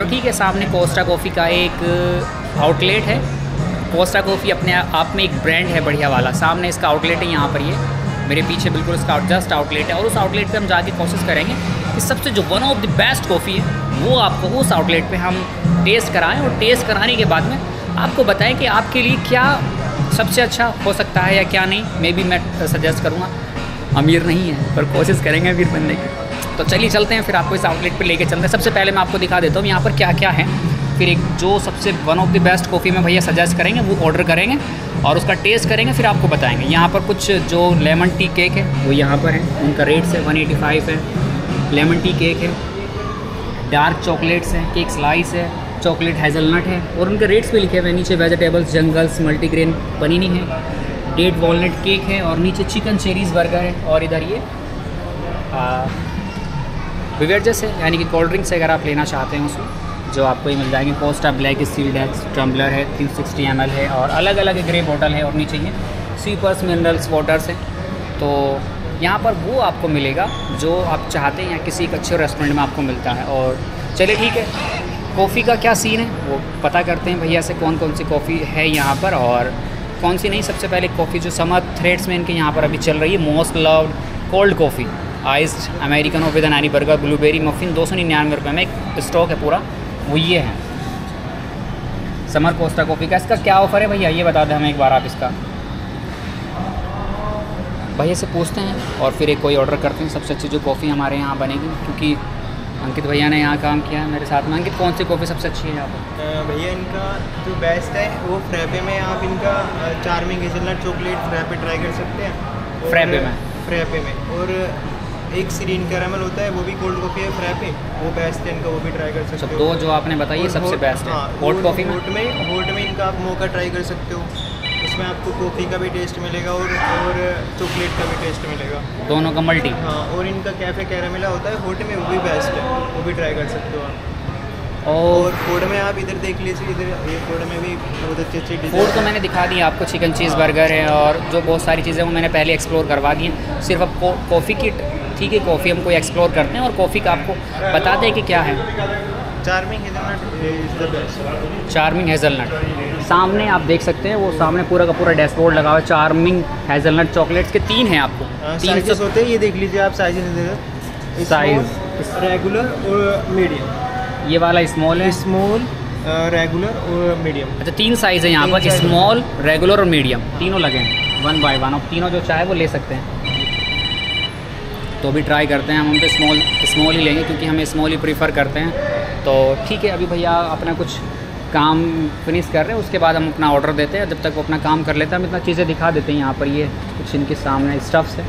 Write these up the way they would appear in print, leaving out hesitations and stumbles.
ठीक है, सामने कोस्टा कॉफ़ी का एक आउटलेट है। कोस्टा कॉफ़ी अपने आप में एक ब्रांड है बढ़िया वाला। सामने इसका आउटलेट है, यहाँ पर ये मेरे पीछे बिल्कुल इसका जस्ट आउटलेट है। और उस आउटलेट पे हम जाके कोशिश करेंगे कि सबसे जो one of the best coffee है वो आपको उस आउटलेट पे हम टेस्ट कराएं, और टेस्ट कराने के बाद में आपको बताएं कि आपके लिए क्या सबसे अच्छा हो सकता है या क्या नहीं। मे बी मैं सजेस्ट करूँगा, अमीर नहीं है पर कोशिश करेंगे अमीर बनने की। तो चलिए चलते हैं, फिर आपको इस आउटलेट पे लेके चलते हैं। सबसे पहले मैं आपको दिखा देता हूँ यहाँ पर क्या क्या है, फिर एक जो सबसे one of the best coffee में भैया सजेस्ट करेंगे वो ऑर्डर करेंगे और उसका टेस्ट करेंगे, फिर आपको बताएंगे। यहाँ पर कुछ जो लेमन टी केक है वो यहाँ पर है, उनका रेट्स है 185 है। लेमन टी केक है, डार्क चॉकलेट्स हैं, केक स्लाइस है, चॉकलेट हेज़लनट है, और उनके रेट्स पे लिखे हुए हैं नीचे। वेजिटेबल्स जंगल्स मल्टीग्रेन पनीनी है, डेट वॉलनट केक है, और नीचे चिकन चेरीज़ बर्गर है। और इधर ये बिवेरेजेस है, यानी कि कोल्ड ड्रिंक्स अगर आप लेना चाहते हैं उसमें जो आपको ही मिल जाएंगे। कोस्टा ब्लैक स्टील डेक्स टम्बलर है, 360 ml है, और अलग अलग ग्रे बॉटल है, और नीचे ये स्वीपर्स मिनरल्स वाटर्स हैं। तो यहाँ पर वो आपको मिलेगा जो आप चाहते हैं, या किसी एक अच्छे रेस्टोरेंट में आपको मिलता है। और चलिए ठीक है, कॉफ़ी का क्या सीन है वो पता करते हैं भैया से, कौन कौन सी कॉफ़ी है यहाँ पर और कौन सी नहीं। सबसे पहले कॉफ़ी जो समर थ्रेड्स में इनके यहाँ पर अभी चल रही है, most loved cold coffee iced americano with an any burger blueberry muffin, 299 रुपये में एक स्टॉक है पूरा, वो ये है समर कोस्टा कॉफ़ी का। इसका क्या ऑफ़र है भैया ये बता दें हमें एक बार आप इसका। भैया से पूछते हैं और फिर एक कोई ऑर्डर करते हैं। सबसे अच्छी जो कॉफ़ी हमारे यहाँ बनेगी, क्योंकि अंकित भैया ने यहाँ काम किया है मेरे साथ में। अंकित, कौन सी कॉफ़ी सबसे अच्छी है यहाँ पर? भैया इनका जो बेस्ट है वो फ्रैपे में, आप इनका charming hazelnut chocolate frappe try कर सकते हैं। फ्रैपे में और एक सीरीन कैरामल होता है, वो भी कोल्ड कॉफ़ी है फ्रैपे, वो बेस्ट है इनका, वो भी ट्राई कर सकते हो। दो जो आपने बताई है सबसे बेस्ट है। हॉट कॉफ़ी में इनका आप मोका ट्राई कर सकते हो, उसमें आपको कॉफ़ी का भी टेस्ट मिलेगा और चॉकलेट का भी टेस्ट मिलेगा, दोनों का मल्टी। हाँ, और इनका कैफ़े कैरामेला होता है हॉट में, वो भी बेस्ट है, वो भी ट्राई कर सकते हो आप। और फूड में आप इधर देख लीजिए, इधर ये फूड में भी बहुत अच्छी फूड तो मैंने दिखा दी आपको, चिकन चीज़ बर्गर है और जो बहुत सारी चीज़ें वो मैंने पहले एक्सप्लोर करवा दी हैं। सिर्फ अब कॉफ़ी की, ठीक है, कॉफ़ी हम कोई एक्सप्लोर करते हैं और कॉफ़ी का आपको बता दें कि क्या है। Charming hazelnut is the best. Charming hazelnut सामने आप देख सकते हैं, वो सामने पूरा का पूरा डैशबोर्ड लगा हुआ है। चार्मिंग हेज़लनट चॉकलेट्स के 3 हैं आपको, 300 होते हैं, ये देख लीजिए आप साइज़ रेगुलर और मीडियम। ये वाला स्मॉल है, स्मॉल रेगुलर और मीडियम। अच्छा, 3 साइज़ है यहाँ पर, स्मॉल रेगुलर और मीडियम, तीनों लगे हैं 1 by 1। अब तीनों जो चाहे वो ले सकते हैं। तो भी ट्राई करते हैं हम तो स्मॉल ही लेंगे, क्योंकि हमें स्मॉल ही प्रीफर करते हैं। तो ठीक है, अभी भैया अपना कुछ काम फिनिश कर रहे हैं, उसके बाद हम अपना ऑर्डर देते हैं। जब तक वो अपना काम कर लेते हैं हम इतना चीज़ें दिखा देते हैं। यहाँ पर ये कुछ इनके सामने स्टफ्स है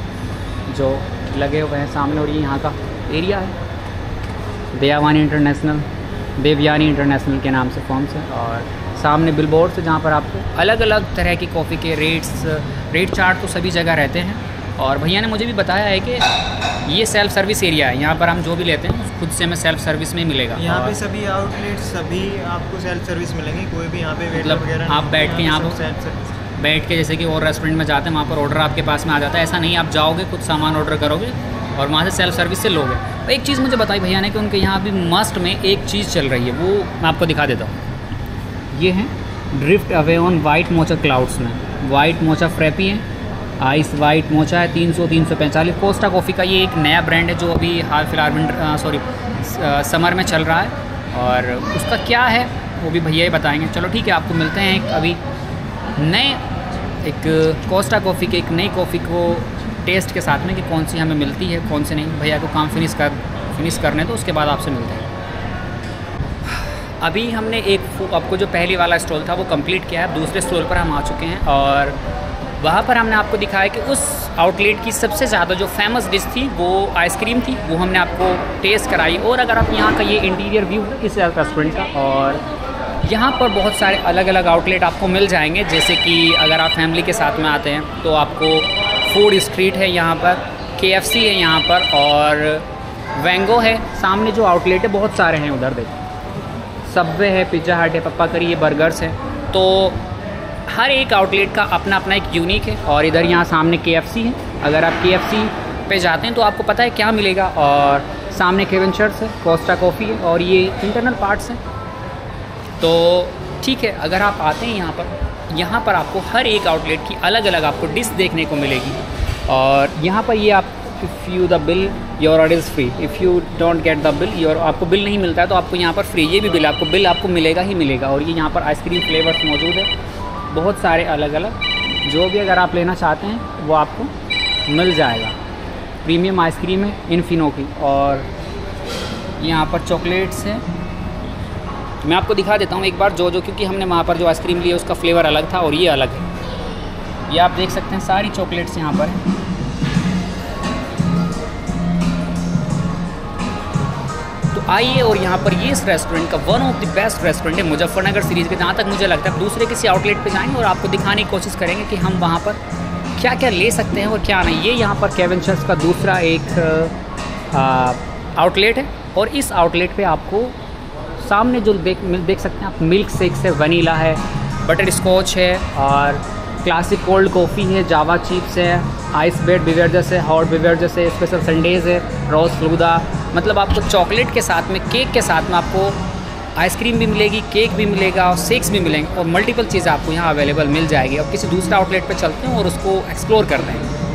जो लगे हुए हैं सामने, और ये यहाँ का एरिया है देवयानी इंटरनेशनल के नाम से फॉर्म्स है। और सामने बिलबोर्ड से जहाँ पर आपको अलग अलग तरह की कॉफ़ी के रेट चार्ट तो सभी जगह रहते हैं। और भैया ने मुझे भी बताया है कि ये सेल्फ सर्विस एरिया है, यहाँ पर हम जो भी लेते हैं खुद से हमें सेल्फ सर्विस में ही मिलेगा। यहाँ पे सभी आउटलेट सभी आपको सेल्फ सर्विस मिलेंगे, कोई भी यहाँ पे मतलब आप बैठ के यहाँ पर बैठ के जैसे कि और रेस्टोरेंट में जाते हैं वहाँ पर ऑर्डर आपके पास में आ जाता है। ऐसा नहीं, आप जाओगे खुद सामान ऑर्डर करोगे और वहाँ से सेल्फ सर्विस से लोगे। तो एक चीज़ मुझे बताई भैया ने कि उनके यहाँ भी मस्ट में एक चीज़ चल रही है, वो मैं आपको दिखा देता हूँ। ये है drift away on white mocha clouds में, वाइट मोचा फ्रैपी है, आइस वाइट मोचा है 345। कोस्टा कॉफ़ी का ये एक नया ब्रांड है जो अभी हाल फिलहाल समर में चल रहा है, और उसका क्या है वो भी भैया ही बताएंगे। चलो ठीक है, आपको मिलते हैं अभी नए एक कोस्टा कॉफ़ी के एक नई कॉफ़ी को टेस्ट के साथ में कि कौन सी हमें मिलती है कौन सी नहीं। भैया को काम फिनिश करने तो उसके बाद आपसे मिलते हैं। अभी हमने आपको जो पहली वाला स्टॉल था वो कंप्लीट किया है, दूसरे स्टॉल पर हम आ चुके हैं और वहाँ पर हमने आपको दिखाया कि उस आउटलेट की सबसे ज़्यादा जो फेमस डिश थी वो आइसक्रीम थी, वो हमने आपको टेस्ट कराई। और अगर आप यहाँ का ये इंटीरियर व्यू है इस रेस्टोरेंट का, और यहाँ पर बहुत सारे अलग अलग आउटलेट आपको मिल जाएंगे। जैसे कि अगर आप फैमिली के साथ में आते हैं तो आपको फूड स्ट्रीट है यहाँ पर, KFC है यहाँ पर, और वेंगो है। सामने जो आउटलेट है बहुत सारे हैं उधर, देखिए सबवे है, पिज़्ज़ा हट है, पप्पा करी, ये बर्गर्स है। तो हर एक आउटलेट का अपना अपना एक यूनिक है। और इधर यहाँ सामने KFC है, अगर आप KFC पे जाते हैं तो आपको पता है क्या मिलेगा। और सामने केविन शर्ट्स है, कोस्टा कॉफ़ी है और ये इंटरनल पार्ट्स हैं। तो ठीक है, अगर आप आते हैं यहाँ पर आपको हर एक आउटलेट की अलग अलग आपको डिश देखने को मिलेगी। और यहाँ पर ये आप if you the bill your order is free, if you don't get the bill your, आपको बिल नहीं मिलता है तो आपको यहाँ पर फ्री, ये भी बिल आपको मिलेगा ही मिलेगा। और ये यहाँ पर आइसक्रीम फ्लेवर्स मौजूद है बहुत सारे अलग अलग, जो भी अगर आप लेना चाहते हैं वो आपको मिल जाएगा। प्रीमियम आइसक्रीम है इन्फिनो की। और यहाँ पर चॉकलेट्स हैं, मैं आपको दिखा देता हूँ एक बार जो क्योंकि हमने वहाँ पर जो आइसक्रीम ली है उसका फ्लेवर अलग था और ये अलग है। ये आप देख सकते हैं सारी चॉकलेट्स यहाँ पर हैं। तो आइए, और यहाँ पर ये इस रेस्टोरेंट का one of the best restaurant है मुजफ्फरनगर सीरीज़ के, जहाँ तक मुझे लगता है दूसरे किसी आउटलेट पे जाएंगे और आपको दिखाने की कोशिश करेंगे कि हम वहाँ पर क्या क्या ले सकते हैं और क्या नहीं। ये यहाँ पर केविन शर्ट्स का दूसरा एक आउटलेट है और इस आउटलेट पे आपको सामने जो देख सकते हैं आप, मिल्क शेक्स है, वनीला है, बटर स्कॉच है और क्लासिक कोल्ड कॉफ़ी है, जावा चिप्स है, आइस बेड बिवेरेजेस है, हॉट बिवेरेजेस है, स्पेशल संडेज़ है, रोज़ फ्लूदा। मतलब आपको चॉकलेट के साथ में, केक के साथ में आपको आइसक्रीम भी मिलेगी, केक भी मिलेगा और शेक्स भी मिलेंगे और मल्टीपल चीज़ें आपको यहाँ अवेलेबल मिल जाएगी। अब किसी दूसरा आउटलेट पे चलते हैं और उसको एक्सप्लोर करते हैं।